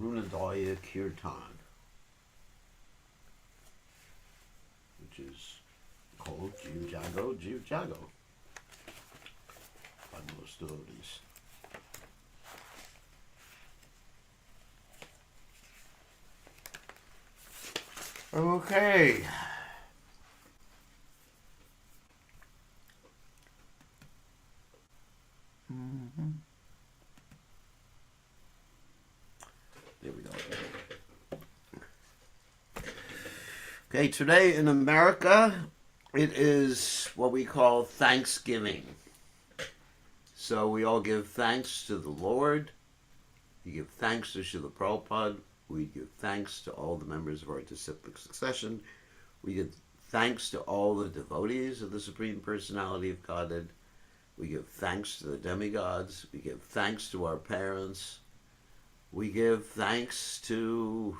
Arunodaya Kirtan, which is called Jiv Jago, Jiv Jago by most devotees. Okay. There we go. Okay, today in America, it is what we call Thanksgiving. So we all give thanks to the Lord. We give thanks to Srila Prabhupada. We give thanks to all the members of our disciplic succession. We give thanks to all the devotees of the Supreme Personality of Godhead. We give thanks to the demigods. We give thanks to our parents. We give thanks to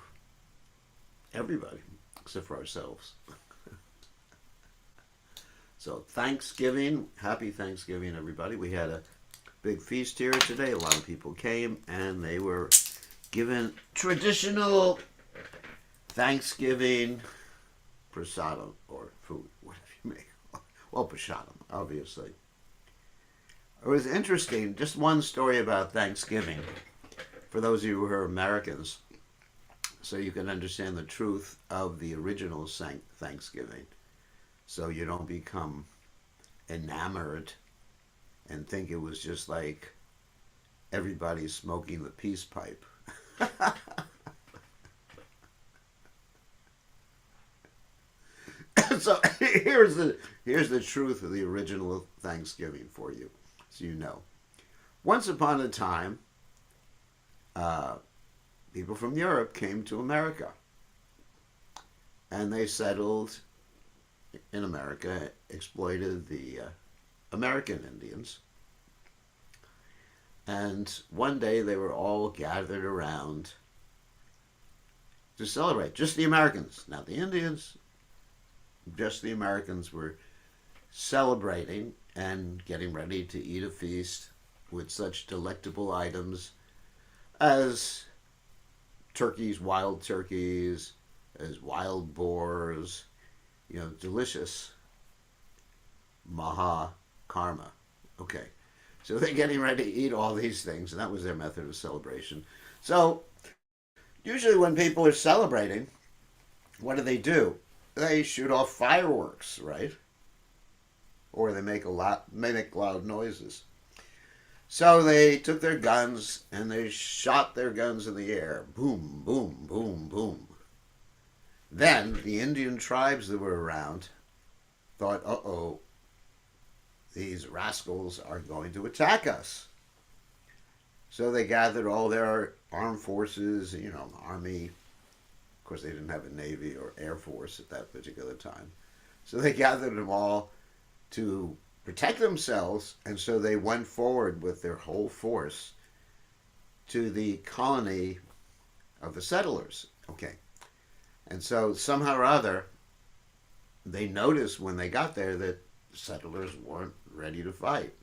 everybody except for ourselves. So Thanksgiving, happy Thanksgiving, everybody. We had a big feast here today. A lot of people came and they were given traditional Thanksgiving prasadam, or food, whatever you may call it. Well, prasadam, obviously. It was interesting, just one story about Thanksgiving, for those of you who are Americans, so you can understand the truth of the original Thanksgiving, so you don't become enamored and think it was just like everybody smoking the peace pipe. So here's the truth of the original Thanksgiving for you, so you know. Once upon a time, people from Europe came to America, and they settled in America, exploited the American Indians. And one day they were all gathered around to celebrate. Just the Americans, not the Indians. Just the Americans were celebrating and getting ready to eat a feast with such delectable items as turkeys, wild turkeys, as wild boars, delicious maha karma. Okay. So they're getting ready to eat all these things, and that was their method of celebration. So usually when people are celebrating, what do? They shoot off fireworks, right? Or they make loud noises. So they took their guns and they shot their guns in the air. Boom, boom, boom, boom. Then the Indian tribes that were around thought, uh-oh, these rascals are going to attack us. So they gathered all their armed forces, army. Of course, they didn't have a navy or air force at that particular time. So they gathered them all to protect themselves, and so they went forward with their whole force to the colony of the settlers. Okay. And so somehow or other, they noticed when they got there that the settlers weren't ready to fight.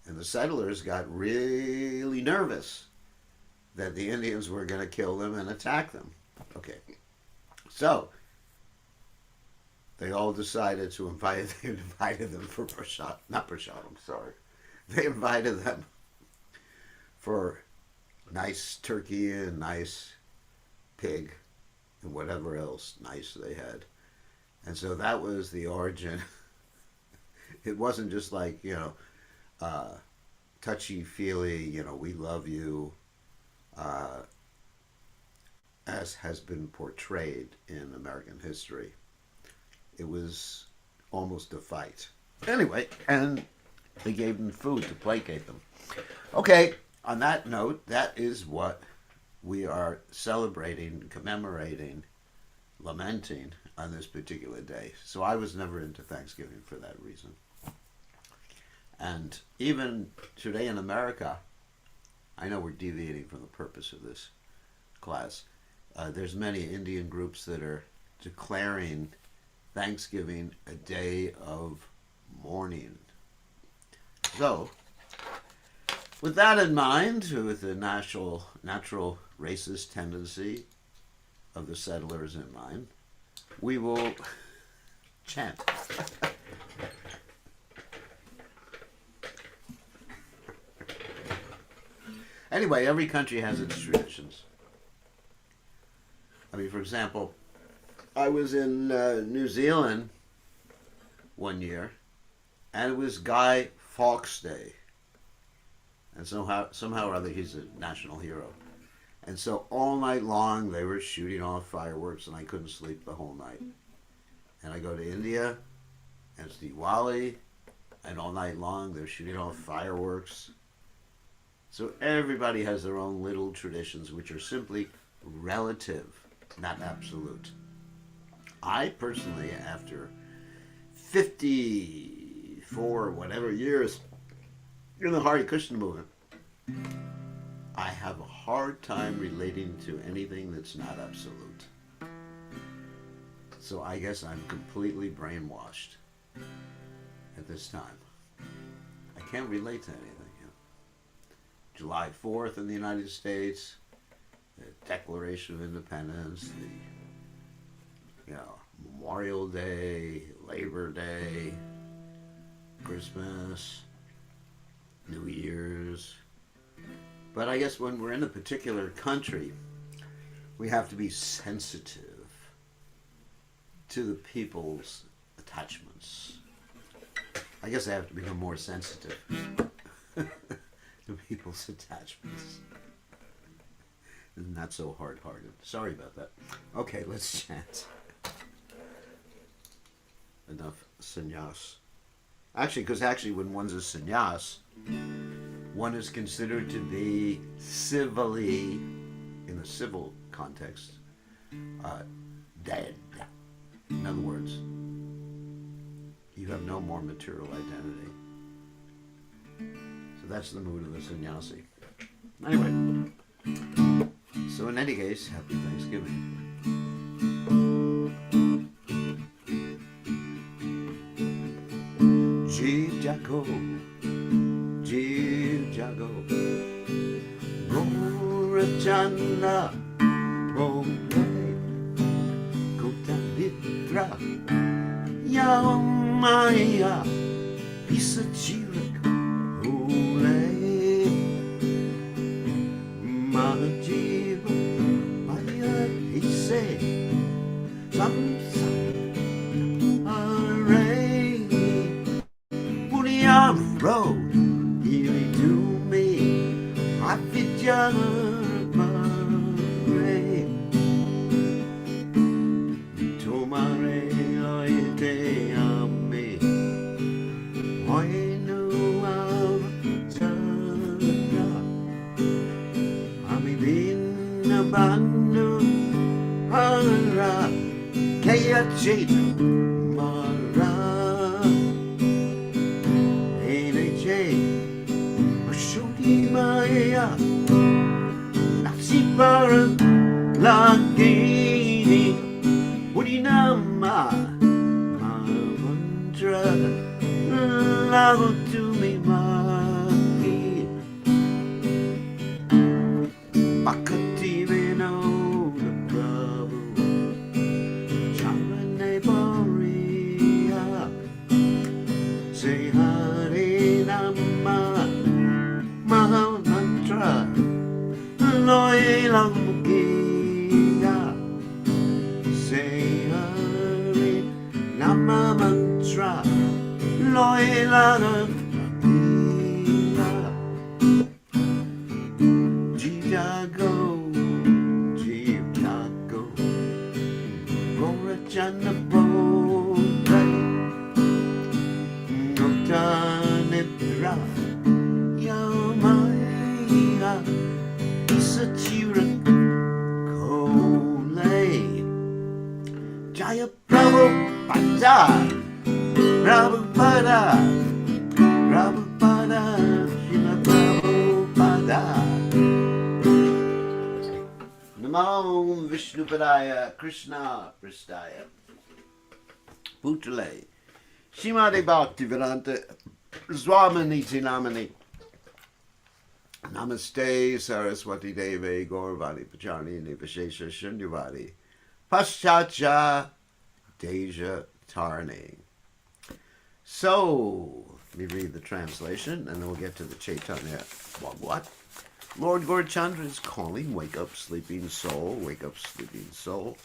And the settlers got really nervous that the Indians were going to kill them and attack them. Okay. So they all decided to invite them for prashad. Not prashad, I'm sorry. They invited them for nice turkey and nice pig and whatever else nice they had. And so that was the origin. It wasn't just like, touchy-feely, we love you, as has been portrayed in American history. It was almost a fight. Anyway, and they gave them food to placate them. Okay, on that note, that is what we are celebrating, commemorating, lamenting on this particular day. So I was never into Thanksgiving for that reason. And even today in America, I know we're deviating from the purpose of this class. There's many Indian groups that are declaring Thanksgiving a day of mourning. So, With that in mind, with the natural racist tendency of the settlers in mind, we will chant. Anyway, every country has its traditions. I mean, for example, I was in New Zealand one year, and it was Guy Fawkes Day. And somehow or other, he's a national hero. And so all night long, they were shooting off fireworks, and I couldn't sleep the whole night. And I go to India, and it's Diwali, and all night long, they're shooting off fireworks. So everybody has their own little traditions, which are simply relative, not absolute. I personally, after 54 whatever years in the Hare Krishna movement, I have a hard time relating to anything that's not absolute. So I guess I'm completely brainwashed at this time. I can't relate to anything. July 4th in the United States, the Declaration of Independence, the Memorial Day, Labor Day, Christmas, New Year's. But I guess when we're in a particular country, we have to be sensitive to the people's attachments. I guess I have to become more sensitive to people's attachments. Not so hard-hearted. Sorry about that. Okay, let's chant. Enough sannyas. Actually, when one's a sannyas, one is considered to be civilly, in a civil context, dead. In other words, you have no more material identity. So that's the mood of the sannyasi. Anyway, so in any case, happy Thanksgiving. Jeev Jago, Gorachana, Bole, Kotanitra, Yamaya, Pisachirak, Ole, Mahajiva, Maya, Hise, Samsa, Array, Punya Road, Ili to me, Hafidjana, Mare, Tomare, Loite, Ame, Oinu, Avjana, Ami Bin, Abanu, Hara, Kaya Cheta, Mara, Shoti Maya, Natsiparan, Lagini, Udinama, Mantra, Lavo to me, Maki, Bakati Veno, the Prabhu, Charane Boria, say Hare Nama. Mantra, Loyal Mugia, say Hare Nama Mantra, Loyal Mugia, Jijago, Gorachana Bole, Notanitra. Yamaya, Isachira, Kole, Jaya Prabhupada, Prabhupada, Prabhupada, Shila Prabhupada. Namo Vishnupadaya, Krishna Pristaya, Bhutale, Shimade Bhaktivedanta, Swamini Namani. Namaste Saraswati Deve Gauravani Pachani Nivashesha Shunyavadi Paschacha Deja Tarni. So, let me read the translation and then we'll get to the Caitanya Bhagavat. Lord Gaurachandra is calling, wake up sleeping soul, wake up sleeping soul.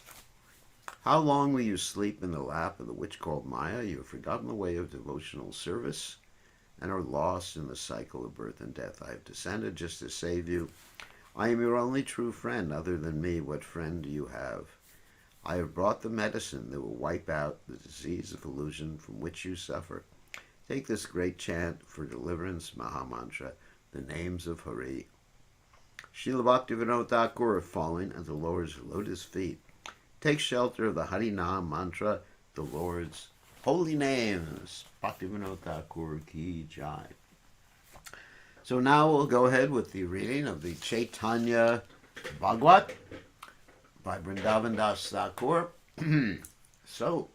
How long will you sleep in the lap of the witch called Maya? You have forgotten the way of devotional service and are lost in the cycle of birth and death. I have descended just to save you. I am your only true friend. Other than me, what friend do you have? I have brought the medicine that will wipe out the disease of illusion from which you suffer. Take this great chant for deliverance, Mahamantra, the names of Hari. Srila Bhaktivinoda Thakur falling at the Lord's lotus feet. Take shelter of the Harinam mantra, the Lord's holy names. Bhaktivinoda Thakur ki jai. So now we'll go ahead with the reading of the Caitanya Bhagavat by Vrindavan Das Thakur. So,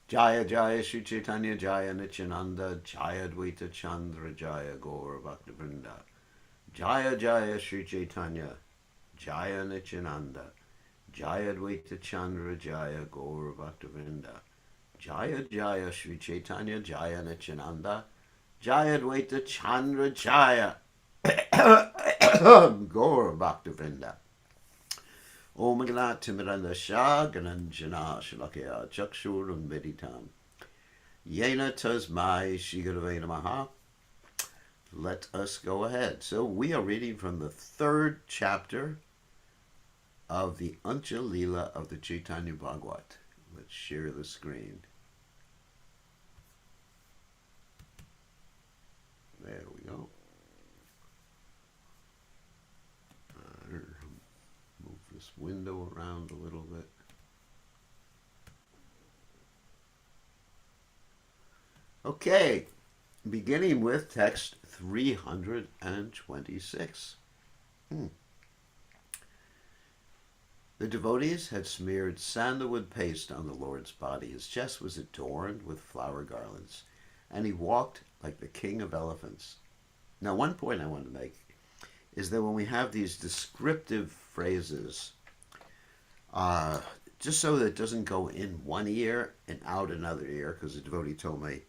Jaya Jaya Sri Chaitanya Jaya Nityananda Jaya Dvaita Chandra Jaya Gaura Bhaktivinoda Jaya Jaya Sri Chaitanya Jaya Nityananda Jaya Dvaita Chandra Jaya Gaura Bhaktivinoda Jaya Jaya Sri Chaitanya Jaya Nityananda Jaya Dvaita Chandra Jaya Gaura Bhaktivinoda. Om Gana Timiranda Shah Gananjana Shalakya Chakshur Meditam Yena Tasmai Shigaravena Maha. Let us go ahead. So we are reading from the 3rd chapter of the Antya lila of the Caitanya Bhagavat. Let's share the screen. There we go. Move this window around a little bit. Okay, beginning with text 326. The devotees had smeared sandalwood paste on the Lord's body. His chest was adorned with flower garlands, and he walked like the king of elephants. Now, one point I want to make is that when we have these descriptive phrases, just so that it doesn't go in one ear and out another ear, because the devotee told me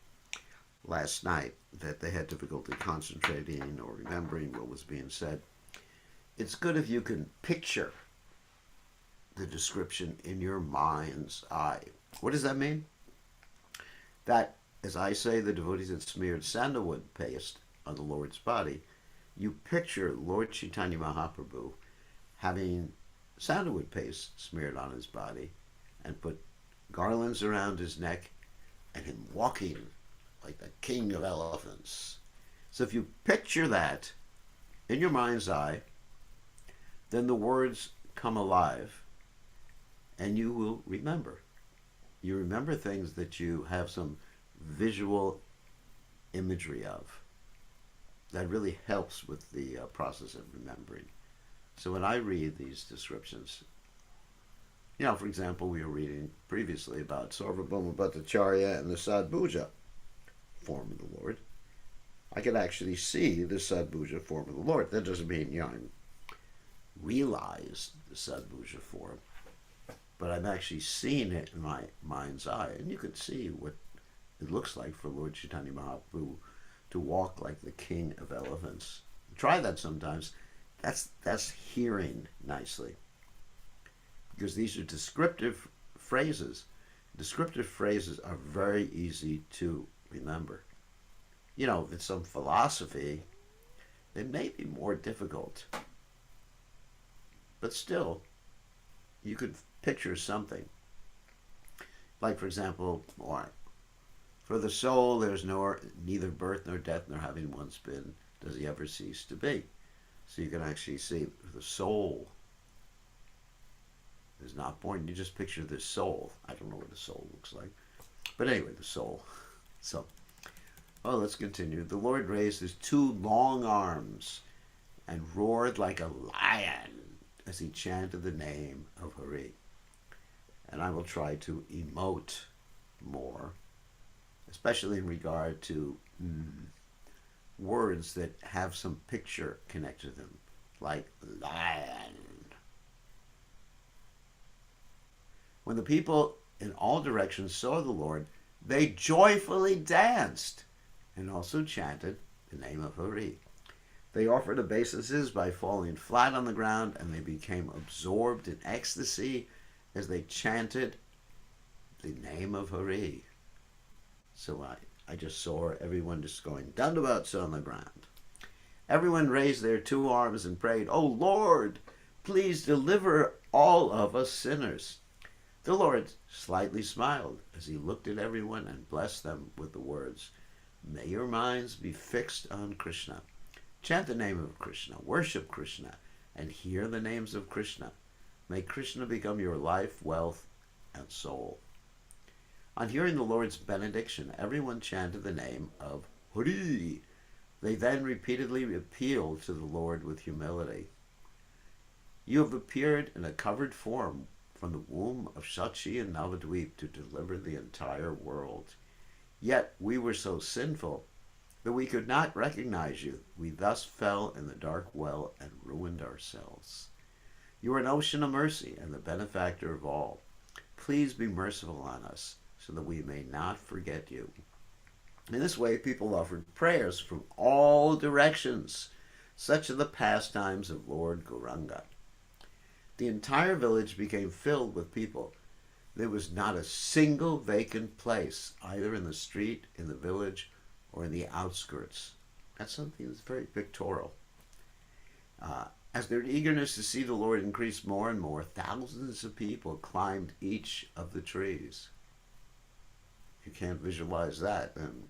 last night that they had difficulty concentrating or remembering what was being said. It's good if you can picture the description in your mind's eye. What does that mean? That, as I say, the devotees had smeared sandalwood paste on the Lord's body. You picture Lord Chaitanya Mahaprabhu having sandalwood paste smeared on his body and put garlands around his neck and him walking like the king of elephants. So if you picture that in your mind's eye, then the words come alive and you will remember. You remember things that you have some visual imagery of. That really helps with the process of remembering. So when I read these descriptions, for example, we were reading previously about Sarvabhauma Bhattacharya and the Sadbhuja form of the Lord. I can actually see the Sadbhuja form of the Lord. That doesn't mean, I realize the Sadbhuja form, but I'm actually seeing it in my mind's eye. And you can see what it looks like for Lord Chaitanya Mahaprabhu to walk like the king of elephants. Try that sometimes. That's hearing nicely. Because these are descriptive phrases. Descriptive phrases are very easy to remember. If it's some philosophy, it may be more difficult. But still, you could picture something. Like, for example, for the soul, there's neither birth nor death, nor having once been, does he ever cease to be. So you can actually see the soul is not born. You just picture the soul. I don't know what the soul looks like. But anyway, the soul. So, let's continue. The Lord raised his 2 long arms and roared like a lion as he chanted the name of Hari. And I will try to emote more, especially in regard to words that have some picture connected to them, like lion. When the people in all directions saw the Lord, they joyfully danced and also chanted the name of Hari. They offered obeisances by falling flat on the ground, and they became absorbed in ecstasy as they chanted the name of Hari. So I just saw everyone just going dandavats on the ground. Everyone raised their two arms and prayed, "Oh Lord, please deliver all of us sinners." The Lord slightly smiled as he looked at everyone and blessed them with the words, "May your minds be fixed on Krishna. Chant the name of Krishna, worship Krishna, and hear the names of Krishna. May Krishna become your life, wealth, and soul." On hearing the Lord's benediction, everyone chanted the name of Hari. They then repeatedly appealed to the Lord with humility. "You have appeared in a covered form from the womb of Shachi and Navadvip to deliver the entire world. Yet we were so sinful that we could not recognize you. We thus fell in the dark well and ruined ourselves. You are an ocean of mercy and the benefactor of all. Please be merciful on us so that we may not forget you." In this way, people offered prayers from all directions. Such are the pastimes of Lord Gauranga. The entire village became filled with people. There was not a single vacant place, either in the street, in the village, or in the outskirts. That's something that's very pictorial. As their eagerness to see the Lord increased more and more, thousands of people climbed each of the trees. If you can't visualize that, then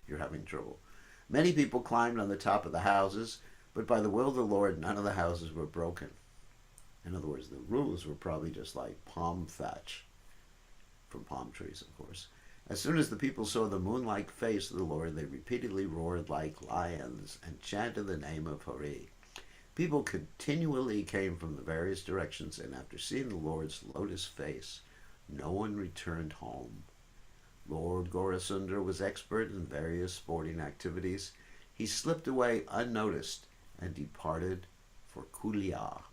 you're having trouble. Many people climbed on the top of the houses, but by the will of the Lord, none of the houses were broken. In other words, the roofs were probably just like palm thatch, from palm trees, of course. As soon as the people saw the moon-like face of the Lord, they repeatedly roared like lions and chanted the name of Hari. People continually came from the various directions, and after seeing the Lord's lotus face, no one returned home. Lord Gaurasundar was expert in various sporting activities. He slipped away unnoticed and departed for Kulia.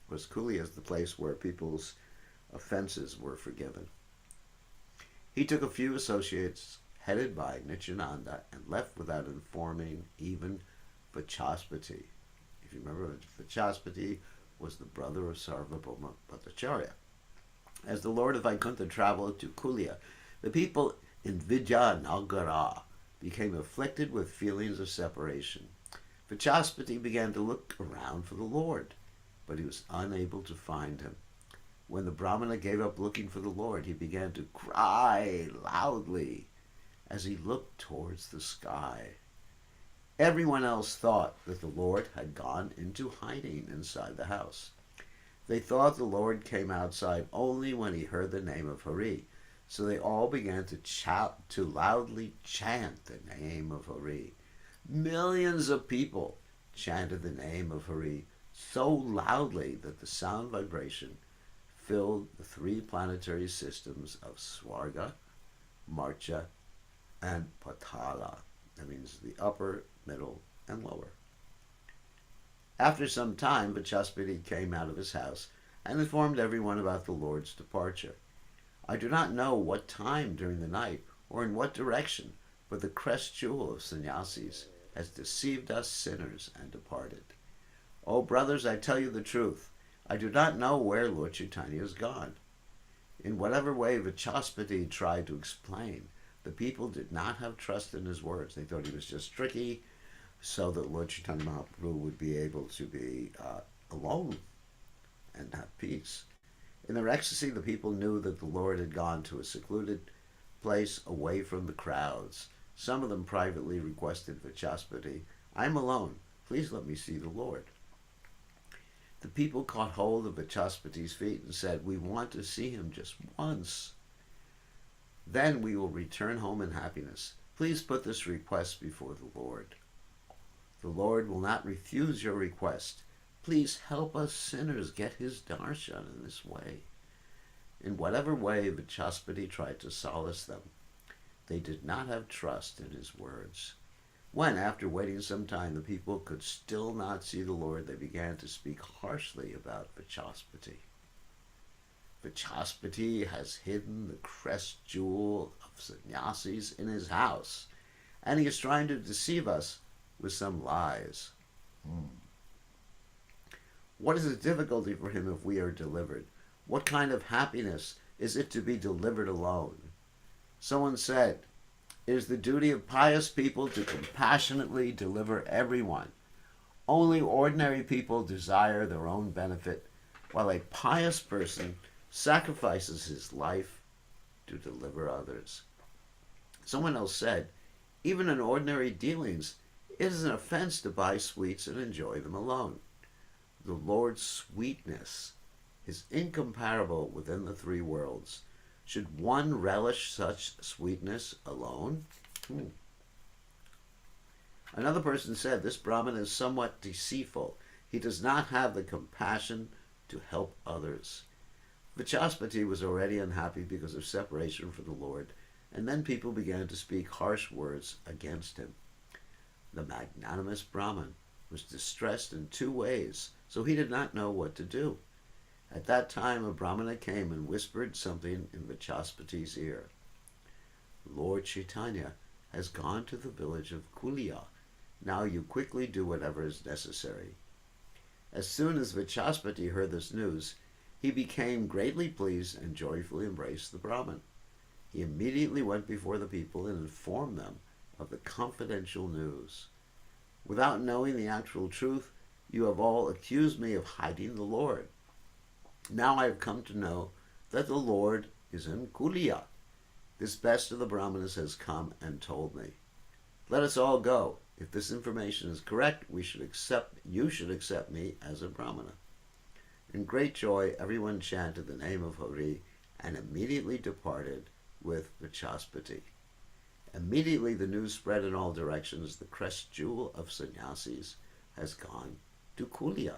Because Kulia is the place where people's offenses were forgiven. He took a few associates, headed by Nityananda, and left without informing even Vachaspati. If you remember, Vachaspati was the brother of Sarvabhauma Bhattacharya. As the Lord of Vaikuntha traveled to Kulia, the people in Vijayanagara became afflicted with feelings of separation. Vachaspati began to look around for the Lord, but he was unable to find him. When the Brahmana gave up looking for the Lord, he began to cry loudly as he looked towards the sky. Everyone else thought that the Lord had gone into hiding inside the house. They thought the Lord came outside only when he heard the name of Hari, so they all began to loudly chant the name of Hari. Millions of people chanted the name of Hari so loudly that the sound vibration filled the three planetary systems of Swarga, Marcha, and Patala. That means the upper, middle, and lower. After some time, Vachaspati came out of his house and informed everyone about the Lord's departure. I do not know what time during the night or in what direction, but the crest jewel of sannyasis has deceived us sinners and departed. Oh, brothers, I tell you the truth. I do not know where Lord Chaitanya has gone. In whatever way Vachaspati tried to explain, the people did not have trust in his words. They thought he was just tricky so that Lord Chaitanya Mahaprabhu would be able to be alone and have peace. In their ecstasy, the people knew that the Lord had gone to a secluded place away from the crowds. Some of them privately requested Vachaspati, "I am alone. Please let me see the Lord." The people caught hold of Vachaspati's feet and said, "We want to see him just once. Then we will return home in happiness. Please put this request before the Lord. The Lord will not refuse your request. Please help us sinners get his darshan in this way." In whatever way Vachaspati tried to solace them, they did not have trust in his words. When, after waiting some time, the people could still not see the Lord, they began to speak harshly about Vachaspati. Vachaspati has hidden the crest jewel of sannyasis in his house, and he is trying to deceive us with some lies. What is the difficulty for him if we are delivered? What kind of happiness is it to be delivered alone? Someone said, it is the duty of pious people to compassionately deliver everyone. Only ordinary people desire their own benefit, while a pious person sacrifices his life to deliver others. Someone else said, even in ordinary dealings, it is an offense to buy sweets and enjoy them alone. The Lord's sweetness is incomparable within the three worlds. Should one relish such sweetness alone? Another person said, this Brahmin is somewhat deceitful. He does not have the compassion to help others. Vachaspati was already unhappy because of separation from the Lord, and then people began to speak harsh words against him. The magnanimous Brahmin was distressed in two ways, so he did not know what to do. At that time, a Brahmana came and whispered something in Vachaspati's ear. Lord Caitanya has gone to the village of Kulia. Now you quickly do whatever is necessary. As soon as Vachaspati heard this news, he became greatly pleased and joyfully embraced the Brahmin. He immediately went before the people and informed them of the confidential news. Without knowing the actual truth, you have all accused me of hiding the Lord. Now I have come to know that the Lord is in Kulia. This best of the Brahmanas has come and told me. Let us all go. If this information is correct, you should accept me as a Brahmana. In great joy, everyone chanted the name of Hari and immediately departed with Vachaspati. Immediately the news spread in all directions. The crest jewel of sannyasis has gone to Kulia.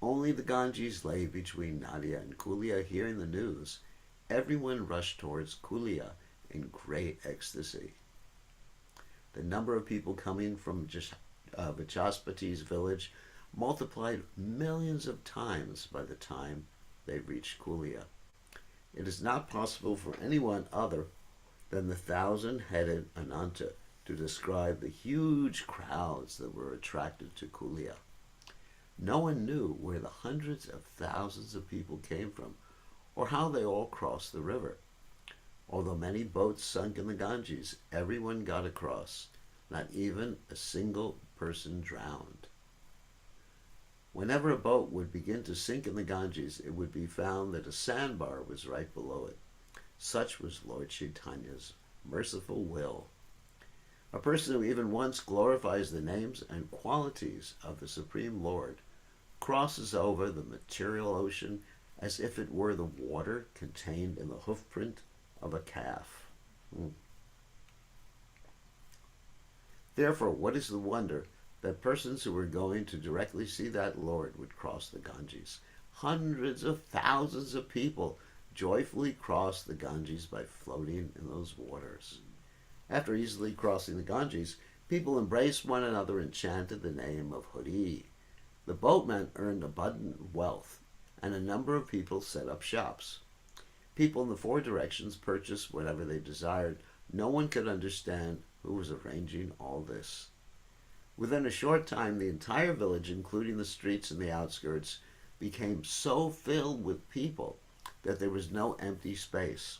Only the Ganges lay between Nadia and Kulia. Hearing the news, everyone rushed towards Kulia in great ecstasy. The number of people coming from Vachaspati's village multiplied millions of times by the time they reached Kulia. It is not possible for anyone other than the 1,000-headed Antya to describe the huge crowds that were attracted to Kulia. No one knew where the hundreds of thousands of people came from or how they all crossed the river. Although many boats sunk in the Ganges, everyone got across. Not even a single person drowned. Whenever a boat would begin to sink in the Ganges, it would be found that a sandbar was right below it. Such was Lord Chaitanya's merciful will. A person who even once glorifies the names and qualities of the Supreme Lord crosses over the material ocean as if it were the water contained in the hoofprint of a calf. Therefore, what is the wonder that persons who were going to directly see that Lord would cross the Ganges? Hundreds of thousands of people joyfully crossed the Ganges by floating in those waters. After easily crossing the Ganges, people embraced one another and chanted the name of Hari. The boatmen earned abundant wealth, and a number of people set up shops. People in the four directions purchased whatever they desired. No one could understand who was arranging all this. Within a short time, the entire village, including the streets and the outskirts, became so filled with people that there was no empty space.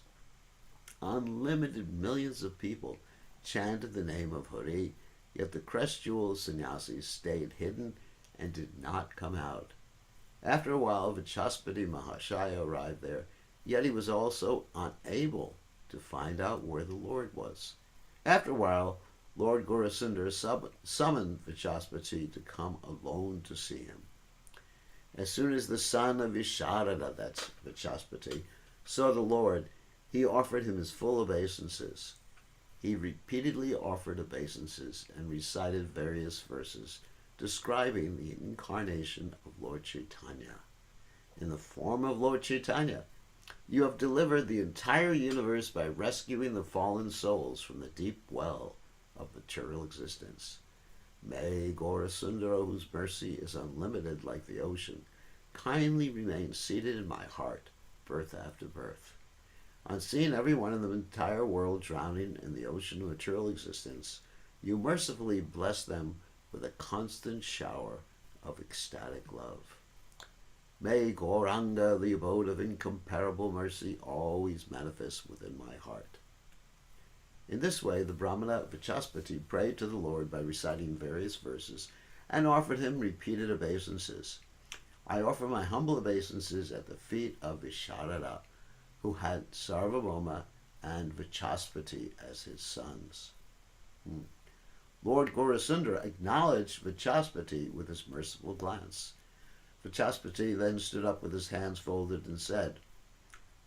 Unlimited millions of people chanted the name of Hari, yet the crest jewel of sannyasis stayed hidden and did not come out. After a while, Vachaspati Mahashaya arrived there, yet he was also unable to find out where the Lord was. After a while, Lord Gaurasundar summoned Vachaspati to come alone to see him. As soon as the son of Visharada, that's Vachaspati, saw the Lord, he offered him his full obeisances. He repeatedly offered obeisances and recited various verses describing the incarnation of Lord Caitanya. In the form of Lord Caitanya, you have delivered the entire universe by rescuing the fallen souls from the deep well of material existence. May Gaurasundara, whose mercy is unlimited like the ocean, kindly remain seated in my heart, birth after birth. On seeing everyone in the entire world drowning in the ocean of material existence, you mercifully bless them with a constant shower of ecstatic love. May Gauranga, the abode of incomparable mercy, always manifest within my heart. In this way, the Brahmana Vachaspati prayed to the Lord by reciting various verses and offered him repeated obeisances. I offer my humble obeisances at the feet of Visharada, who had Sarvabhauma and Vachaspati as his sons. Lord Gaurasundara acknowledged Vachaspati with his merciful glance. Vachaspati then stood up with his hands folded and said,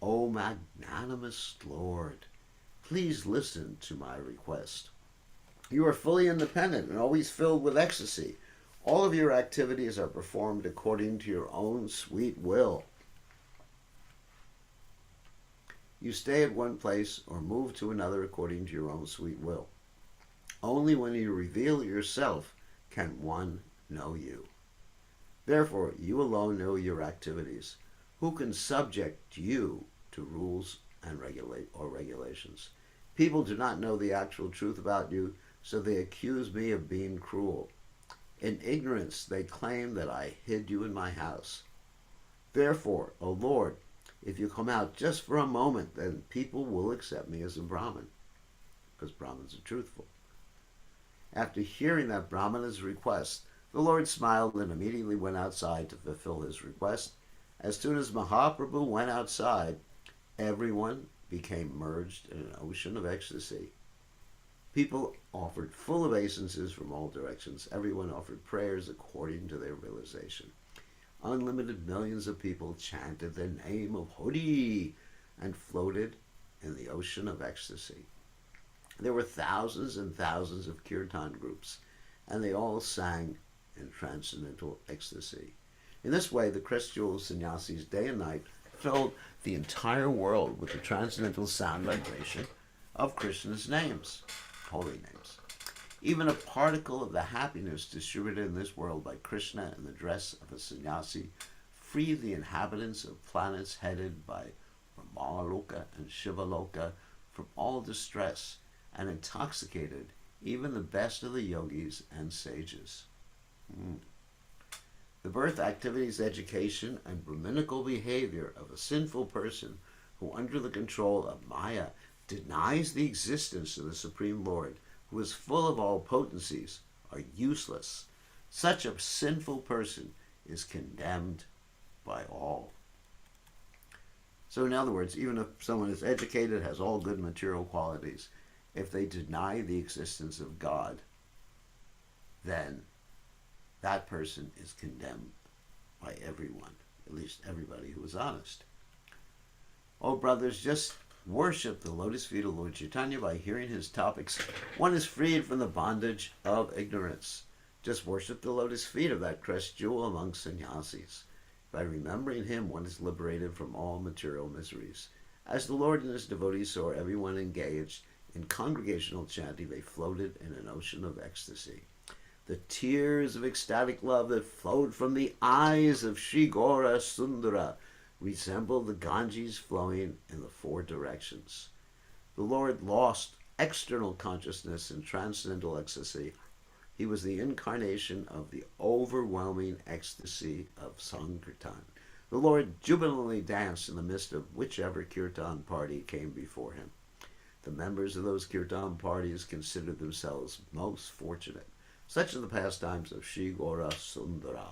O magnanimous Lord, please listen to my request. You are fully independent and always filled with ecstasy. All of your activities are performed according to your own sweet will. You stay at one place or move to another according to your own sweet will. Only when you reveal yourself can one know you. Therefore, you alone know your activities. Who can subject you to rules and regulations? People do not know the actual truth about you, so they accuse me of being cruel. In ignorance, they claim that I hid you in my house. Therefore, O Lord, if you come out just for a moment, then people will accept me as a Brahmin, because Brahmins are truthful. After hearing that Brahmana's request, the Lord smiled and immediately went outside to fulfill his request. As soon as Mahaprabhu went outside, everyone became merged in an ocean of ecstasy. People offered full obeisances from all directions. Everyone offered prayers according to their realization. Unlimited millions of people chanted the name of Hari and floated in the ocean of ecstasy. There were thousands and thousands of kirtan groups, and they all sang in transcendental ecstasy. In this way, the crest-jewel sannyasis day and night filled the entire world with the transcendental sound vibration of Krishna's names, holy names. Even a particle of the happiness distributed in this world by Krishna in the dress of a sannyasi freed the inhabitants of planets headed by Brahmaloka and Shivaloka from all distress and intoxicated even the best of the yogis and sages. The birth, activities, education, and Brahminical behavior of a sinful person who, under the control of Maya, denies the existence of the Supreme Lord, who is full of all potencies, are useless. Such a sinful person is condemned by all. So in other words, even if someone is educated, has all good material qualities, if they deny the existence of God, then that person is condemned by everyone, at least everybody who is honest. Oh, brothers, just worship the lotus feet of Lord Chaitanya by hearing his topics. One is freed from the bondage of ignorance. Just worship the lotus feet of that crest jewel among sannyasis. By remembering him, one is liberated from all material miseries. As the Lord and his devotees saw everyone engaged in congregational chanting, they floated in an ocean of ecstasy. The tears of ecstatic love that flowed from the eyes of Sri Gaura Sundara resembled the Ganges flowing in the four directions. The Lord lost external consciousness in transcendental ecstasy. He was the incarnation of the overwhelming ecstasy of Sankirtan. The Lord jubilantly danced in the midst of whichever kirtan party came before him. The members of those kirtan parties considered themselves most fortunate. Such are the pastimes of Sri Gaura Sundara.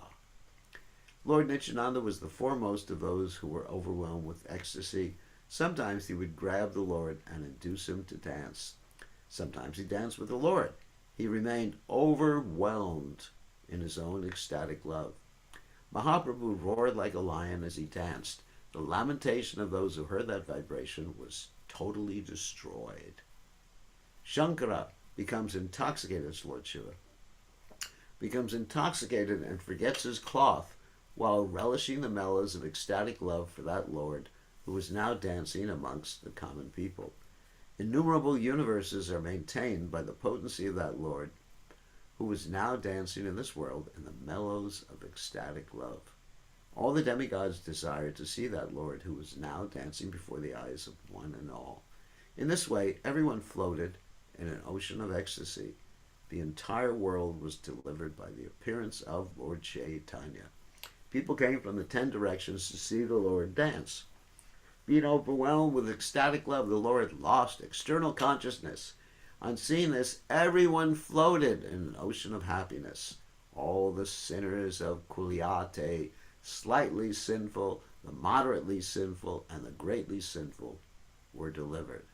Lord Nityananda was the foremost of those who were overwhelmed with ecstasy. Sometimes he would grab the Lord and induce him to dance. Sometimes he danced with the Lord. He remained overwhelmed in his own ecstatic love. Mahaprabhu roared like a lion as he danced. The lamentation of those who heard that vibration was totally destroyed. Shankara becomes intoxicated, Lord Shiva, becomes intoxicated and forgets his cloth while relishing the mellows of ecstatic love for that Lord who was now dancing amongst the common people. Innumerable universes are maintained by the potency of that Lord who is now dancing in this world in the mellows of ecstatic love. All the demigods desire to see that Lord who is now dancing before the eyes of one and all. In this way, everyone floated in an ocean of ecstasy. The entire world was delivered by the appearance of Lord Caitanya. People came from the 10 directions to see the Lord dance. Being overwhelmed with ecstatic love, the Lord lost external consciousness. On seeing this, everyone floated in an ocean of happiness. All the sinners of Kuliate, slightly sinful, the moderately sinful, and the greatly sinful, were delivered.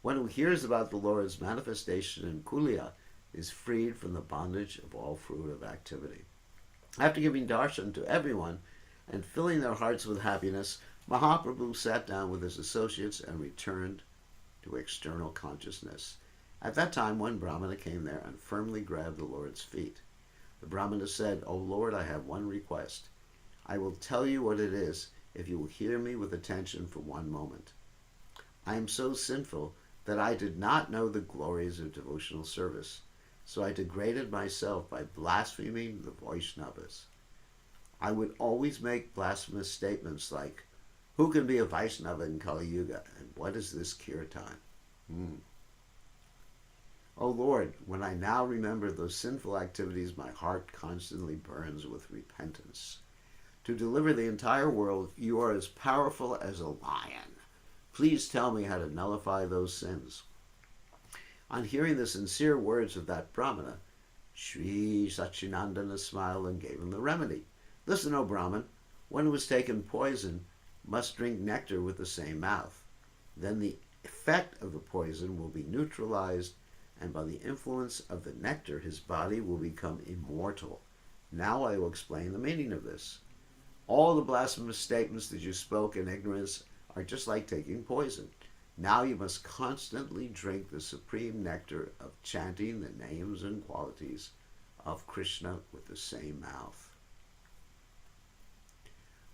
One who hears about the Lord's manifestation in Kulia is freed from the bondage of all fruitive activity. After giving darshan to everyone and filling their hearts with happiness, Mahaprabhu sat down with his associates and returned to external consciousness. At that time, one Brahmana came there and firmly grabbed the Lord's feet. The Brahmana said, "O Lord, I have one request. I will tell you what it is if you will hear me with attention for one moment. I am so sinful that I did not know the glories of devotional service, so I degraded myself by blaspheming the Vaishnavas. I would always make blasphemous statements like, 'Who can be a Vaishnava in Kali Yuga, and what is this kirtan?' O Lord, when I now remember those sinful activities, my heart constantly burns with repentance. To deliver the entire world, you are as powerful as a lion. Please tell me how to nullify those sins." On hearing the sincere words of that Brahmana, Sri Satchidananda smiled and gave him the remedy. "Listen, O Brahman, one who has taken poison must drink nectar with the same mouth. Then the effect of the poison will be neutralized, and by the influence of the nectar his body will become immortal. Now I will explain the meaning of this. All the blasphemous statements that you spoke in ignorance are just like taking poison. Now you must constantly drink the supreme nectar of chanting the names and qualities of Krishna with the same mouth.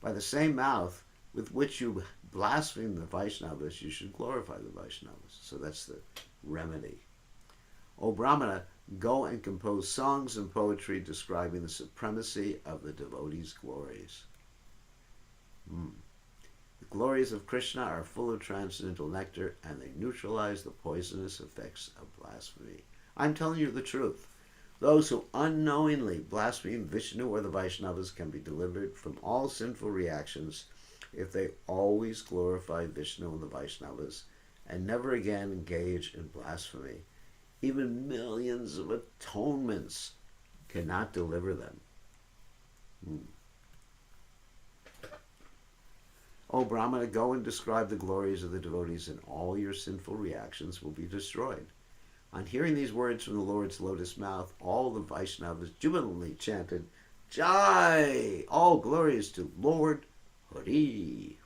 By the same mouth with which you blaspheme the Vaishnavas, you should glorify the Vaishnavas." So that's the remedy. "O Brahmana, go and compose songs and poetry describing the supremacy of the devotees' glories." The glories of Krishna are full of transcendental nectar, and they neutralize the poisonous effects of blasphemy. I'm telling you the truth. Those who unknowingly blaspheme Vishnu or the Vaishnavas can be delivered from all sinful reactions if they always glorify Vishnu and the Vaishnavas and never again engage in blasphemy. Even millions of atonements cannot deliver them. O Brahmana, go and describe the glories of the devotees, and all your sinful reactions will be destroyed. On hearing these words from the Lord's lotus mouth, all the Vaishnavas jubilantly chanted, "Jai! All glories to Lord Hari."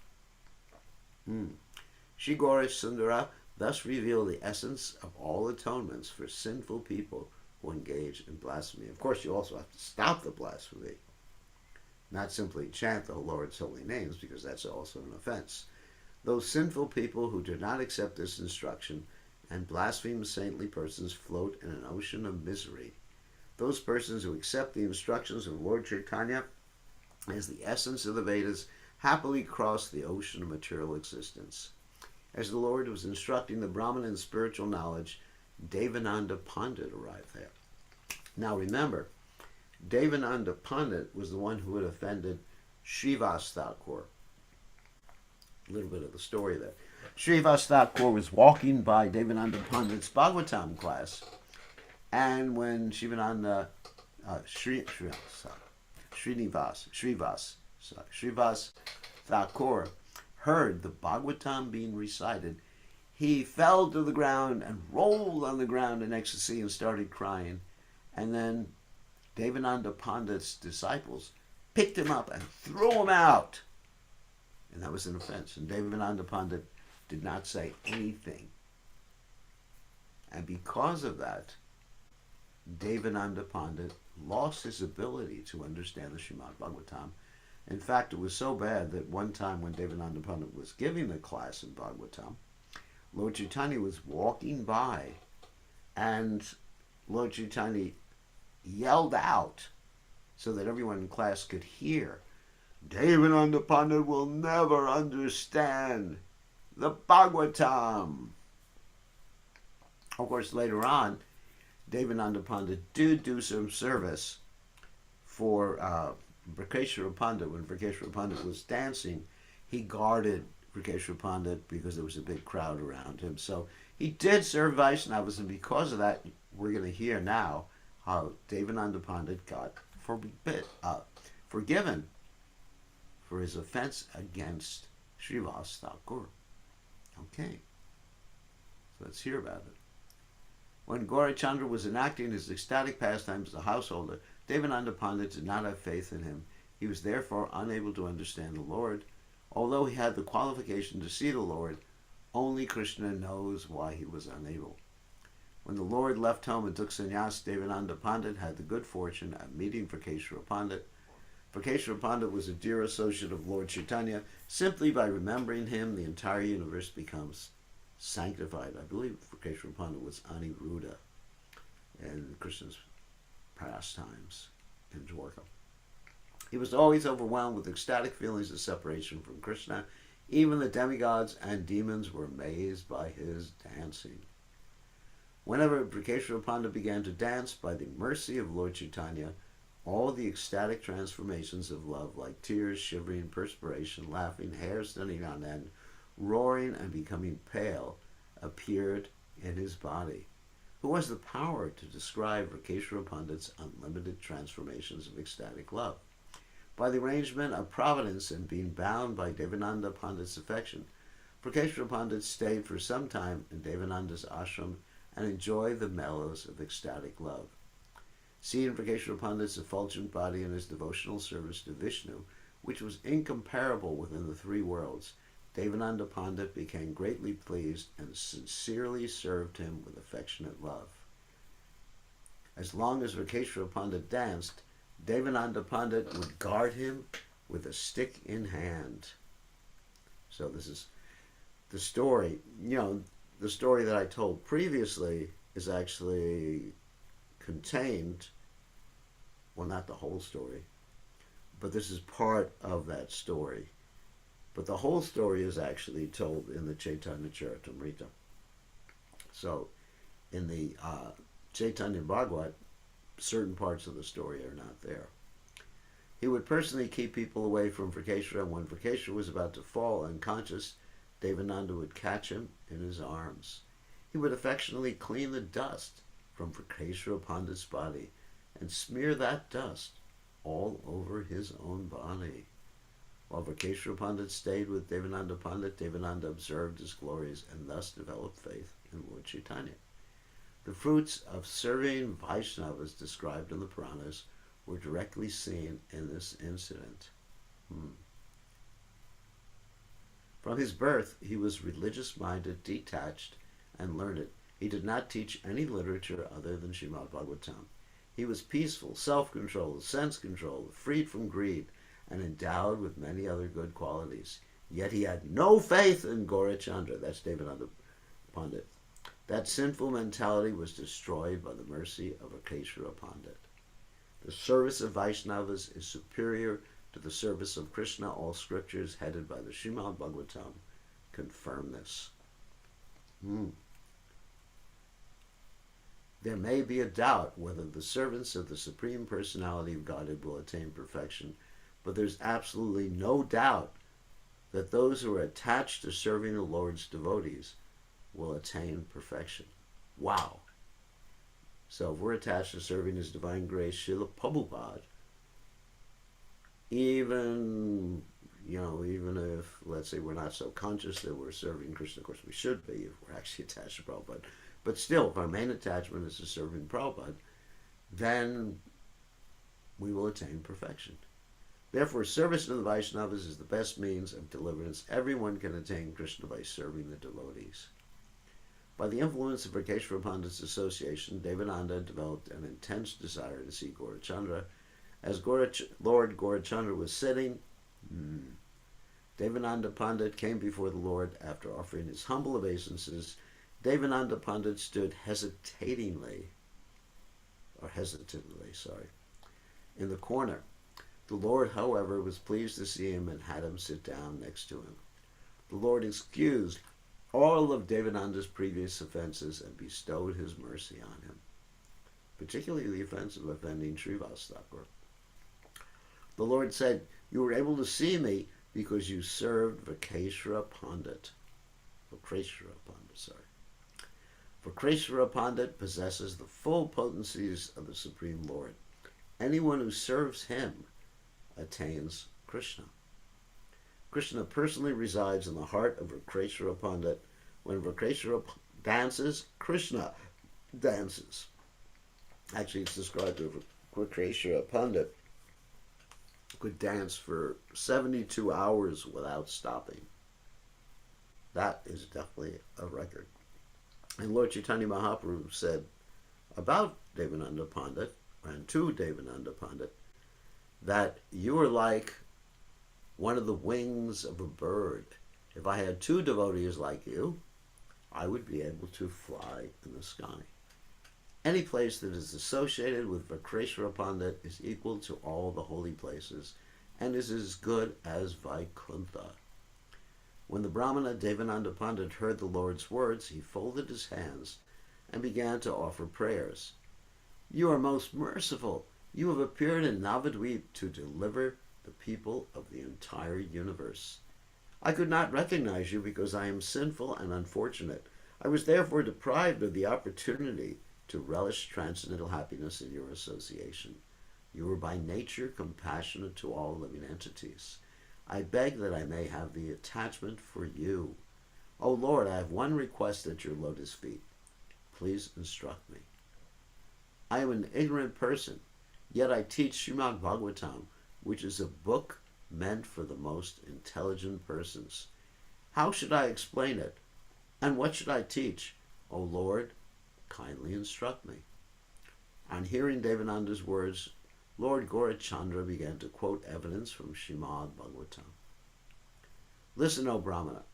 Shri Gaurish Sundara thus revealed the essence of all atonements for sinful people who engage in blasphemy. Of course, you also have to stop the blasphemy, not simply chant the Lord's holy names, because that's also an offense. Those sinful people who do not accept this instruction and blaspheme saintly persons float in an ocean of misery. Those persons who accept the instructions of Lord Chaitanya as the essence of the Vedas happily cross the ocean of material existence. As the Lord was instructing the Brahman in spiritual knowledge, Devananda Pandit arrived there. Now remember, Devananda Pandit was the one who had offended Srivas Thakur. A little bit of the story there. Srivas Thakur was walking by Devananda Pandit's Bhagavatam class, and when Srivas Thakur heard the Bhagavatam being recited, he fell to the ground and rolled on the ground in ecstasy and started crying. And then Devananda Pandit's disciples picked him up and threw him out. And that was an offense. And Devananda Pandit did not say anything. And because of that, Devananda Pandit lost his ability to understand the Srimad Bhagavatam. In fact, it was so bad that one time when Devananda Pandit was giving the class in Bhagavatam, Lord Chaitanya was walking by, and Lord Chaitanya yelled out so that everyone in class could hear, Devananda Pandit will never understand the Bhagavatam. Of course, later on, Devananda Pandit did do some service for Bhakeshwara Pandit. When Bhakeshwara Pandit was dancing, he guarded Bhakeshwara Pandit because there was a big crowd around him. So he did serve Vaishnavas, and because of that, we're going to hear now how Devananda Pandit got forgiven for his offense against Srivas Thakur. Okay, so let's hear about it. When Gaurachandra was enacting his ecstatic pastimes as a householder, Devananda Pandit did not have faith in him. He was therefore unable to understand the Lord. Although he had the qualification to see the Lord, only Krishna knows why he was unable. When the Lord left home and took sannyas, Devananda Pandit had the good fortune of meeting Bhakeshwara Pandit. Bhakeshwara Pandit was a dear associate of Lord Chaitanya. Simply by remembering him, the entire universe becomes sanctified. I believe Bhakeshwara Pandit was Aniruddha in Krishna's pastimes in Dwarka. He was always overwhelmed with ecstatic feelings of separation from Krishna. Even the demigods and demons were amazed by his dancing. Whenever Bhakeshwara Pandit began to dance, by the mercy of Lord Chaitanya, all the ecstatic transformations of love, like tears, shivering, perspiration, laughing, hair standing on end, roaring and becoming pale, appeared in his body. Who has the power to describe Bhakeshwara Pandit's unlimited transformations of ecstatic love? By the arrangement of providence and being bound by Devananda Pandit's affection, Bhakeshwara Pandit stayed for some time in Devananda's ashram and enjoyed the mellows of ecstatic love. Seeing Bhakeshwara Pandit's effulgent body and his devotional service to Vishnu, which was incomparable within the three worlds, Devananda Pandit became greatly pleased and sincerely served him with affectionate love. As long as Bhakeshwara Pandit danced, Devananda Pandit would guard him with a stick in hand. So this is the story. The story that I told previously is actually contained, well, not the whole story, but this is part of that story. But the whole story is actually told in the Caitanya Charitamrita. So in the Caitanya Bhagavat, certain parts of the story are not there. He would personally keep people away from Bhakeshwara, and when Bhakeshwara was about to fall unconscious, Devananda would catch him in his arms. He would affectionately clean the dust from Bhakeshwara Pandit's body and smear that dust all over his own body. While Bhakeshwara Pandit stayed with Devananda Pandit, Devananda observed his glories and thus developed faith in Lord Chaitanya. The fruits of serving Vaishnavas described in the Puranas were directly seen in this incident. From his birth, he was religious-minded, detached, and learned. He did not teach any literature other than Srimad Bhagavatam. He was peaceful, self-controlled, sense-controlled, freed from greed, and endowed with many other good qualities. Yet he had no faith in Gaurachandra. That's Devananda Pandit. That sinful mentality was destroyed by the mercy of Bhakeshwara Pandit. The service of Vaishnavas is superior to the service of Krishna. All scriptures headed by the Srimad Bhagavatam confirm this. There may be a doubt whether the servants of the Supreme Personality of Godhead will attain perfection, but there's absolutely no doubt that those who are attached to serving the Lord's devotees will attain perfection. Wow. So if we're attached to serving His Divine Grace, Srila Prabhupada, even if, let's say, we're not so conscious that we're serving Krishna, of course we should be if we're actually attached to Prabhupada, but still, if our main attachment is to serving Prabhupada, then we will attain perfection. Therefore, service to the Vaishnavas is the best means of deliverance. Everyone can attain Krishna by serving the devotees. By the influence of Bhakeshwara Pandit's association, Devananda developed an intense desire to see Gaurachandra. As Lord Gaurachandra was sitting, Devananda Pandit came before the Lord after offering his humble obeisances. Devananda Pandit stood hesitantly, in the corner. The Lord, however, was pleased to see him and had him sit down next to him. The Lord excused all of Devananda's previous offenses and bestowed his mercy on him, particularly the offense of offending Srivas Thakur. The Lord said, "You were able to see me because you served Vakreshwara Pandit." Vakreshwara Pandit possesses the full potencies of the Supreme Lord. Anyone who serves him attains Krishna. Krishna personally resides in the heart of Vakreshwara Pandit. When Vakreshwara dances, Krishna dances. Actually, it's described that Vakreshwara Pandit could dance for 72 hours without stopping. That is definitely a record. And Lord Caitanya Mahaprabhu said about Devananda Pandit, and to Devananda Pandit, that you are like one of the wings of a bird. If I had two devotees like you, I would be able to fly in the sky. Any place that is associated with Vakreshwara Pandit is equal to all the holy places and is as good as Vaikuntha. When the Brahmana Devananda Pandit heard the Lord's words, he folded his hands and began to offer prayers. "You are most merciful. You have appeared in Navadvip to deliver the people of the entire universe. I could not recognize you because I am sinful and unfortunate. I was therefore deprived of the opportunity to relish transcendental happiness in your association. You are by nature compassionate to all living entities. I beg that I may have the attachment for you. O Lord, I have one request at your lotus feet. Please instruct me. I am an ignorant person, yet I teach Srimad Bhagavatam, which is a book meant for the most intelligent persons. How should I explain it? And what should I teach? O Lord, kindly instruct me." On hearing Devananda's words, Lord Gaurachandra began to quote evidence from Srimad Bhagavatam. "Listen, O Brahmana,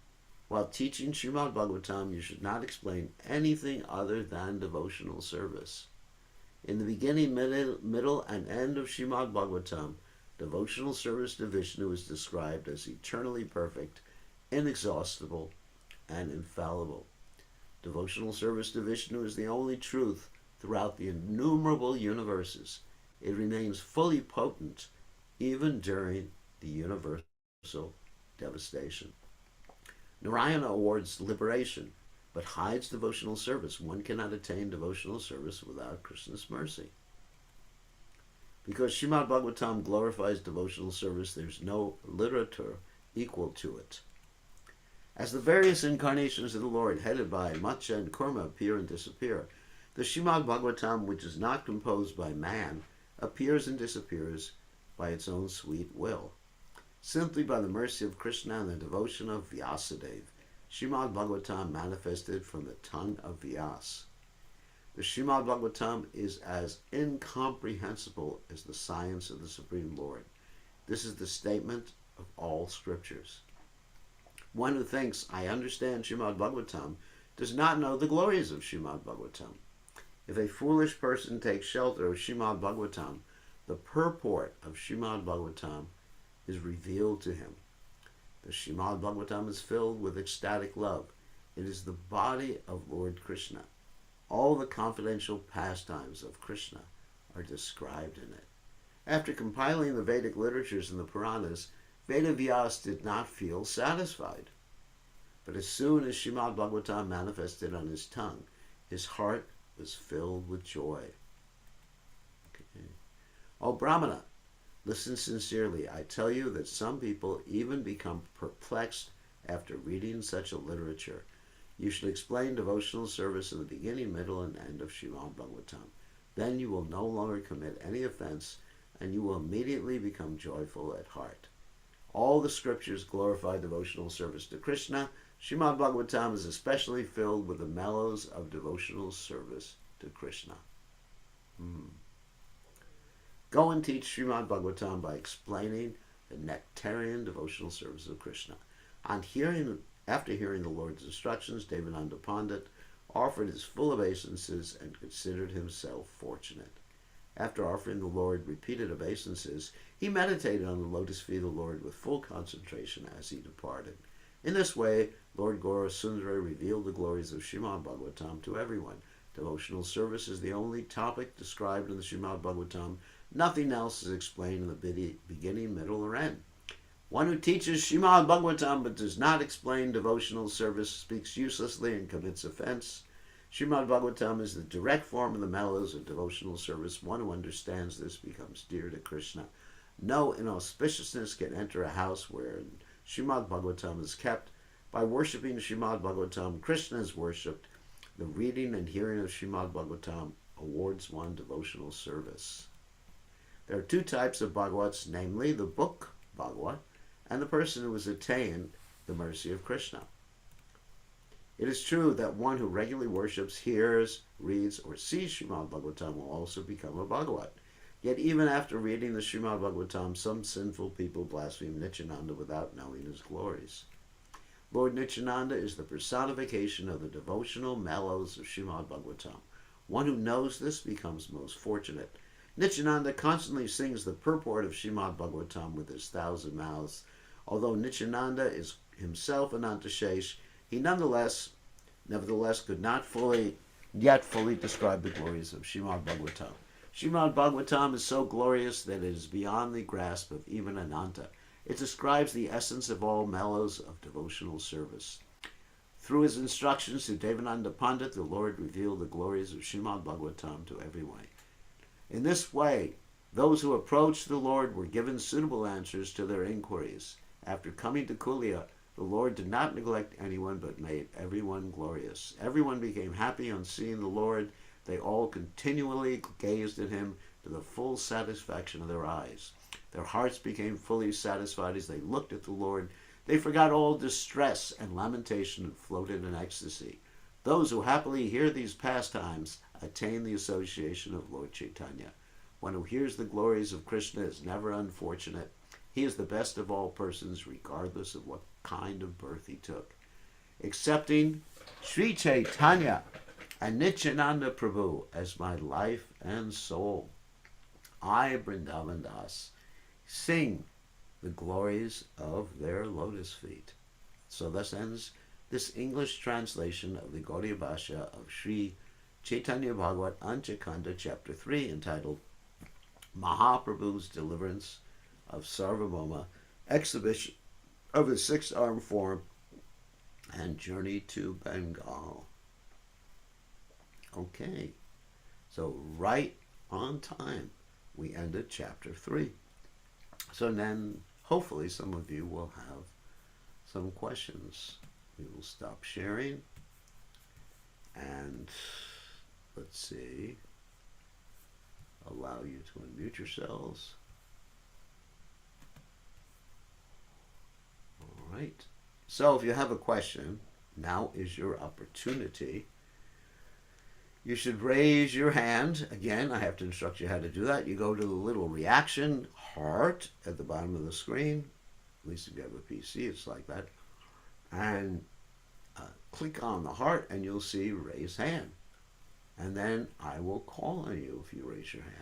while teaching Srimad Bhagavatam, you should not explain anything other than devotional service. In the beginning, middle, and end of Srimad Bhagavatam, devotional service to Vishnu is described as eternally perfect, inexhaustible, and infallible. Devotional service to Vishnu is the only truth throughout the innumerable universes. It remains fully potent even during the universal devastation. Narayana awards liberation, but hides devotional service. One cannot attain devotional service without Krishna's mercy. Because Srimad Bhagavatam glorifies devotional service, there's no literature equal to it. As the various incarnations of the Lord, headed by Matsya and Kurma, appear and disappear, the Srimad Bhagavatam, which is not composed by man, appears and disappears by its own sweet will. Simply by the mercy of Krishna and the devotion of Vyasadeva, Srimad Bhagavatam manifested from the tongue of Vyas. The Srimad Bhagavatam is as incomprehensible as the science of the Supreme Lord. This is the statement of all scriptures. One who thinks, I understand Srimad Bhagavatam, does not know the glories of Srimad Bhagavatam. If a foolish person takes shelter of Srimad Bhagavatam, the purport of Srimad Bhagavatam is revealed to him. The Srimad Bhagavatam is filled with ecstatic love. It is the body of Lord Krishna. All the confidential pastimes of Krishna are described in it. After compiling the Vedic literatures and the Puranas, Vedavyas did not feel satisfied. But as soon as Srimad Bhagavatam manifested on his tongue, his heart was filled with joy. Okay. O Brahmana, listen sincerely. I tell you that some people even become perplexed after reading such a literature. You should explain devotional service in the beginning, middle, and end of Srimad Bhagavatam. Then you will no longer commit any offense, and you will immediately become joyful at heart. All the scriptures glorify devotional service to Krishna. Srimad Bhagavatam is especially filled with the mellows of devotional service to Krishna. Go and teach Srimad Bhagavatam by explaining the nectarian devotional service of Krishna. After hearing the Lord's instructions, Devananda Pandit offered his full obeisances and considered himself fortunate. After offering the Lord repeated obeisances, he meditated on the lotus feet of the Lord with full concentration as he departed. In this way, Lord Gaura Sundara revealed the glories of Srimad Bhagavatam to everyone. Devotional service is the only topic described in the Srimad Bhagavatam. Nothing else is explained in the beginning, middle, or end. One who teaches Srimad Bhagavatam but does not explain devotional service speaks uselessly and commits offense. Srimad Bhagavatam is the direct form of the mellows of devotional service. One who understands this becomes dear to Krishna. No inauspiciousness can enter a house where Srimad Bhagavatam is kept. By worshipping Srimad Bhagavatam, Krishna is worshipped. The reading and hearing of Srimad Bhagavatam awards one devotional service. There are two types of Bhagavats, namely the book Bhagavat and the person who has attained the mercy of Krishna. It is true that one who regularly worships, hears, reads, or sees Srimad Bhagavatam will also become a Bhagavat. Yet even after reading the Srimad Bhagavatam, some sinful people blaspheme Nityananda without knowing his glories. Lord Nityananda is the personification of the devotional mellows of Srimad Bhagavatam. One who knows this becomes most fortunate. Nityananda constantly sings the purport of Srimad Bhagavatam with his 1,000 mouths. Although Nityananda is himself Anantashesh, he nevertheless could not fully describe the glories of Srimad Bhagavatam. Srimad Bhagavatam is so glorious that it is beyond the grasp of even Ananta. It describes the essence of all mellows of devotional service. Through his instructions to Devananda Pandit, the Lord revealed the glories of Srimad Bhagavatam to everyone. In this way, those who approached the Lord were given suitable answers to their inquiries. After coming to Kulia, the Lord did not neglect anyone but made everyone glorious. Everyone became happy on seeing the Lord. They all continually gazed at him to the full satisfaction of their eyes. Their hearts became fully satisfied as they looked at the Lord. They forgot all distress and lamentation and floated in ecstasy. Those who happily hear these pastimes attain the association of Lord Chaitanya. One who hears the glories of Krishna is never unfortunate. He is the best of all persons, regardless of what kind of birth he took. Accepting Sri Chaitanya and Nityananda Prabhu as my life and soul, I, Vrindavan Das, sing the glories of their lotus feet. So thus ends this English translation of the Gaudiya Bhasha of Sri Caitanya Bhagavat Antya Kanda, Chapter 3, entitled Mahaprabhu's Deliverance of Sarvabhauma, Exhibition of his Sixth-Armed Form, and Journey to Bengal. Okay, so right on time, we ended Chapter 3. So then, hopefully, some of you will have some questions. We will stop sharing, and let's see, allow you to unmute yourselves. All right. So if you have a question, now is your opportunity. You should raise your hand. Again, I have to instruct you how to do that. You go to the little reaction heart at the bottom of the screen. At least if you have a PC, it's like that. And click on the heart and you'll see raise hand. And then I will call on you if you raise your hand.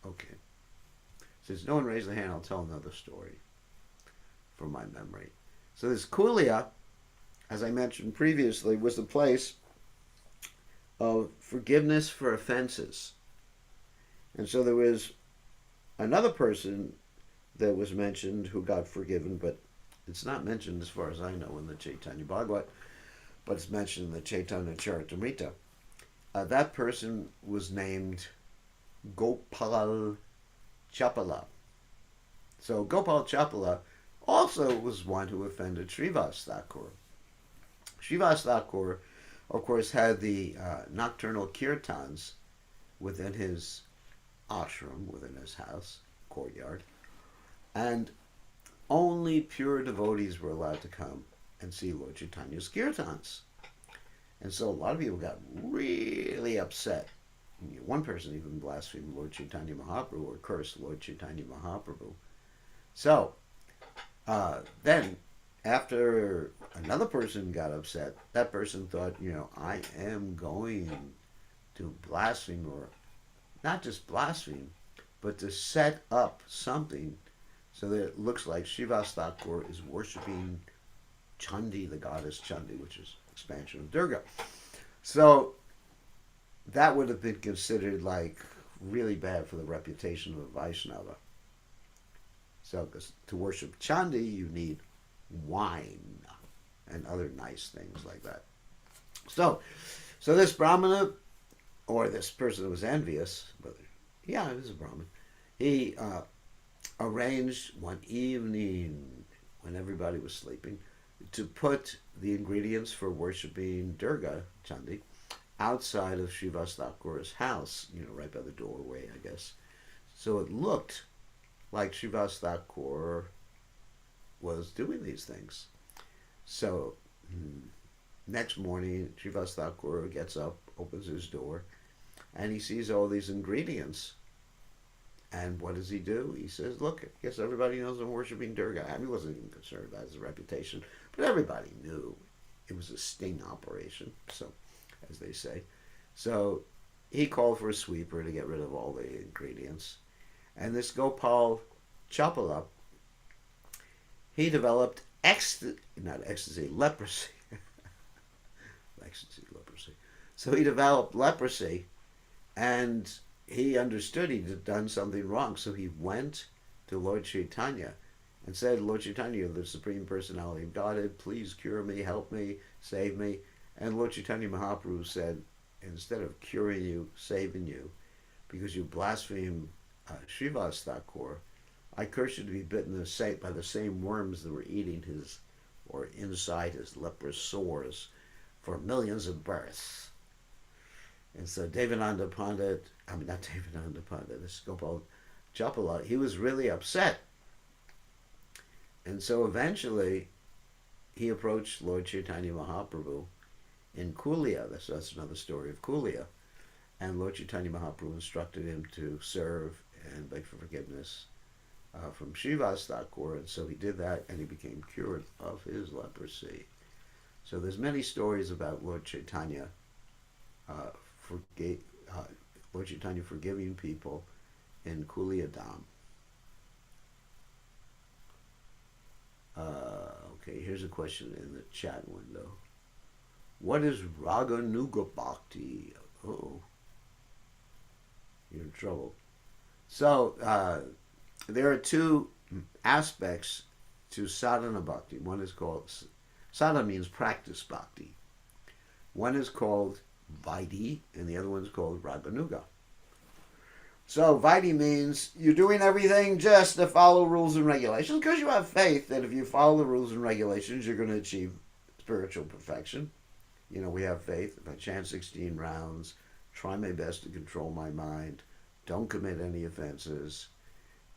Okay. Since no one raised their hand, I'll tell another story from my memory. So this Kulia, as I mentioned previously, was the place of forgiveness for offenses. And so there was another person that was mentioned who got forgiven, but it's not mentioned as far as I know in the Caitanya Bhagavat, but it's mentioned in the Chaitanya Charitamrita. That person was named Gopal Chapala. So Gopal Chapala also was one who offended Srivas Thakur. Srivas Thakur, of course, had the nocturnal kirtans within his ashram, within his house, courtyard, and only pure devotees were allowed to come and see Lord Chaitanya's kirtans. And so a lot of people got really upset. One person even blasphemed Lord Chaitanya Mahaprabhu or cursed Lord Chaitanya Mahaprabhu. So then, after another person got upset, that person thought, I am going to blaspheme, or not just blaspheme, but to set up something so that it looks like Srivas Thakur is worshiping Chandi, the goddess Chandi, which is expansion of Durga. So that would have been considered like really bad for the reputation of a Vaishnava. So, because to worship Chandi, you need wine and other nice things like that. So, this Brahmana, or this person who was envious, but yeah, it was a Brahmin, he arranged one evening when everybody was sleeping to put the ingredients for worshiping Durga, Chandi, outside of Srivas Thakur's house, right by the doorway, I guess. So it looked like Srivas Thakur was doing these things. So next morning, Srivas Thakur gets up, opens his door, and he sees all these ingredients. And what does he do? He says, look, I guess everybody knows I'm worshiping Durga. I mean, he wasn't even concerned about his reputation, but everybody knew it was a sting operation, so, as they say. So he called for a sweeper to get rid of all the ingredients. And this Gopal Chapala, he developed leprosy. Leprosy. So he developed leprosy, and he understood he'd done something wrong. So he went to Lord Chaitanya and said, Lord Chaitanya, the Supreme Personality of Godhead, please cure me, help me, save me. And Lord Chaitanya Mahaprabhu said, instead of curing you, saving you, because you blaspheme Srivas Thakur, I curse you to be bitten by the same worms that were eating his, or inside his leprous sores for millions of births. And so Devananda Pandit, not Devananda Pandit, this Gopal Chapala, he was really upset. And so eventually he approached Lord Chaitanya Mahaprabhu in Kulia. That's another story of Kulia. And Lord Chaitanya Mahaprabhu instructed him to serve and beg for forgiveness from Srivas Thakur. And so he did that, and he became cured of his leprosy. So there's many stories about Lord Chaitanya forgiving people in Kulia Dham. Okay, here's a question in the chat window. What is Raganuga Bhakti? Oh, you're in trouble. So there are two aspects to sadhana bhakti. One is called, sadhana means practice bhakti. One is called Vaidhi, and the other one's called Raganuga. So Vaidhi means you're doing everything just to follow rules and regulations because you have faith that if you follow the rules and regulations, you're going to achieve spiritual perfection. We have faith. If I chant 16 rounds, try my best to control my mind, don't commit any offenses,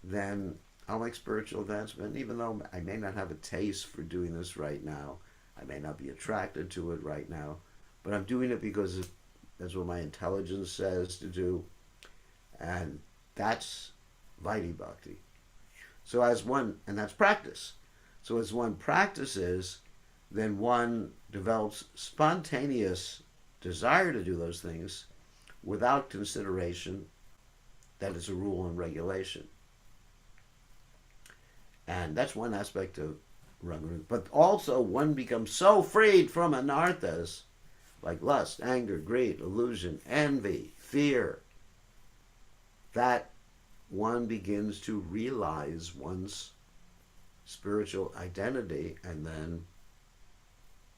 then I'll make spiritual advancement, even though I may not have a taste for doing this right now. I may not be attracted to it right now, but I'm doing it because that's what my intelligence says to do, and that's Vaidhi Bhakti. So and that's practice. So as one practices, then one develops spontaneous desire to do those things without consideration that it's a rule and regulation. And that's one aspect of Raganuga. But also one becomes so freed from anarthas, like lust, anger, greed, illusion, envy, fear, that one begins to realize one's spiritual identity. And then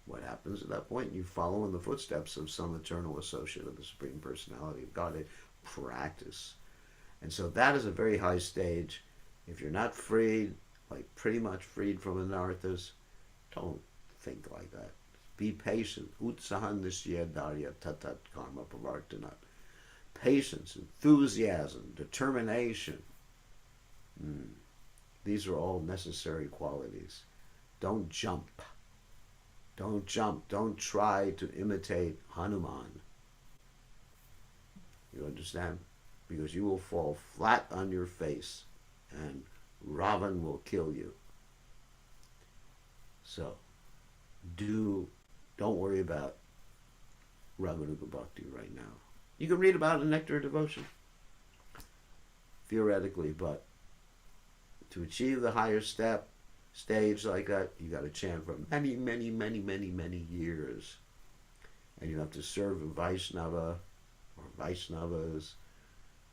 what happens at that point? You follow in the footsteps of some eternal associate of the Supreme Personality of Godhead. Practice. And so that is a very high stage. If you're not freed, like pretty much freed from anarthas, don't think like that. Be patient. Utsahan nishya dharya tatat karma pravartanat. Patience, enthusiasm, determination. These are all necessary qualities. Don't jump. Don't jump. Don't try to imitate Hanuman. You understand? Because you will fall flat on your face and Ravan will kill you. So do don't worry about Raganuga Bhakti right now. You can read about it in Nectar of Devotion, theoretically, but to achieve the higher stage like that, you got to chant for many, many, many, many, many years. And you have to serve a Vaishnava or Vaishnavas.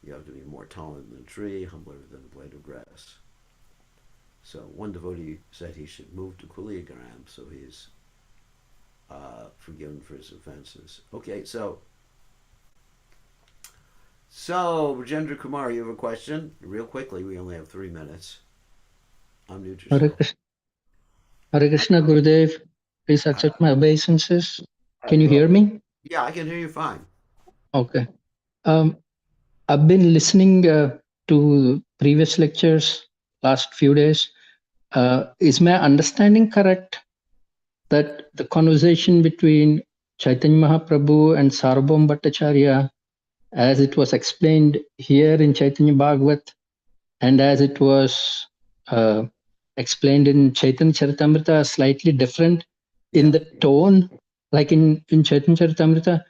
You have to be more tolerant than a tree, humbler than a blade of grass. So one devotee said he should move to Kuliagram, so he's forgiven for his offenses. Okay, so Rajendra Kumar, you have a question? Real quickly, we only have 3 minutes. Unmute Hare yourself. Krishna, Hare Krishna Gurudev, please accept my obeisances. Can you You're hear welcome. me? Yeah, I can hear you fine. Okay. Um, I've been listening to previous lectures last few days. Is my understanding correct that the conversation between Chaitanya Mahaprabhu and Sarvabhauma Bhattacharya, as it was explained here in Chaitanya Bhagavat, and as it was uh, explained in Chaitanya Charitamrita, are slightly different in Yeah. the tone? Like in Chaitanya Charitamrita,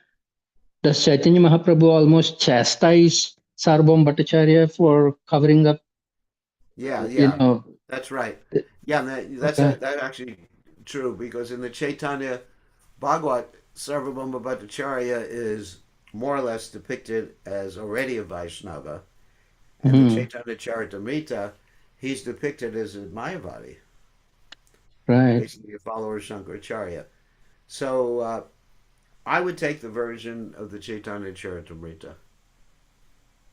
does Chaitanya Mahaprabhu almost chastise Sarvabhauma Bhattacharya for covering up, Yeah, you yeah, know? that's right. th- Yeah, Okay. that's actually true because in the Chaitanya Bhagavat, Sarvabhauma Bhattacharya is more or less depicted as already a Vaishnava, and the Mhm. Chaitanya Charitamrita, he's depicted as a Mayavadi, Right. basically a follower of Shankaracharya. So I would take the version of the Chaitanya Charitamrita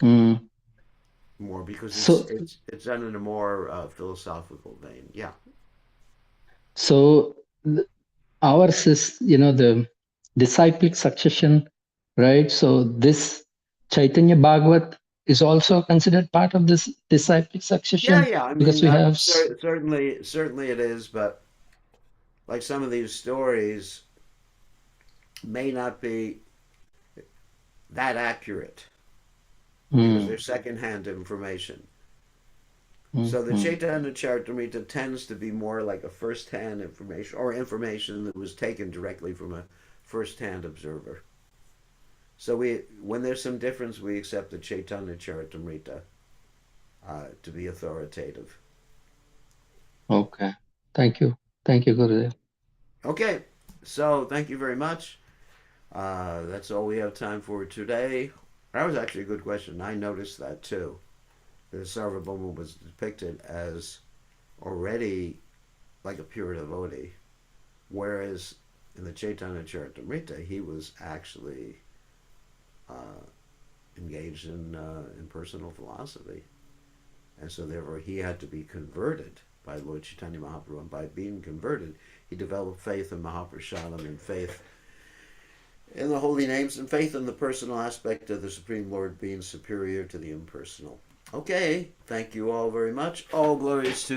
Mm. more because So, it's done in a more philosophical vein. Yeah. so ours is, the disciplic succession, right? So this Chaitanya Bhagavat is also considered part of this disciplic Yeah, succession yeah. I because mean, we have. certainly it is, but like some of these stories may not be that accurate because they're Mm, secondhand information. mm, So the mm. Chaitanya Charitamrita tends to be more like a first-hand information or information that was taken directly from a first-hand observer. So when there's some difference, we accept the Chaitanya Charitamrita to be authoritative. Okay. Thank you. Thank you, Gurudev. Okay, so thank you very much. That's all we have time for today. That was actually a good question. I noticed that too. The Sarvabhauma was depicted as already like a pure devotee, whereas in the Chaitanya Charitamrita, he was actually uh, engaged in personal philosophy, and so therefore he had to be converted by Lord Chaitanya Mahaprabhu. And by being converted, he developed faith in Mahaprasadam and faith in the holy names and faith in the personal aspect of the Supreme Lord being superior to the impersonal. Okay, thank you all very much. All glories to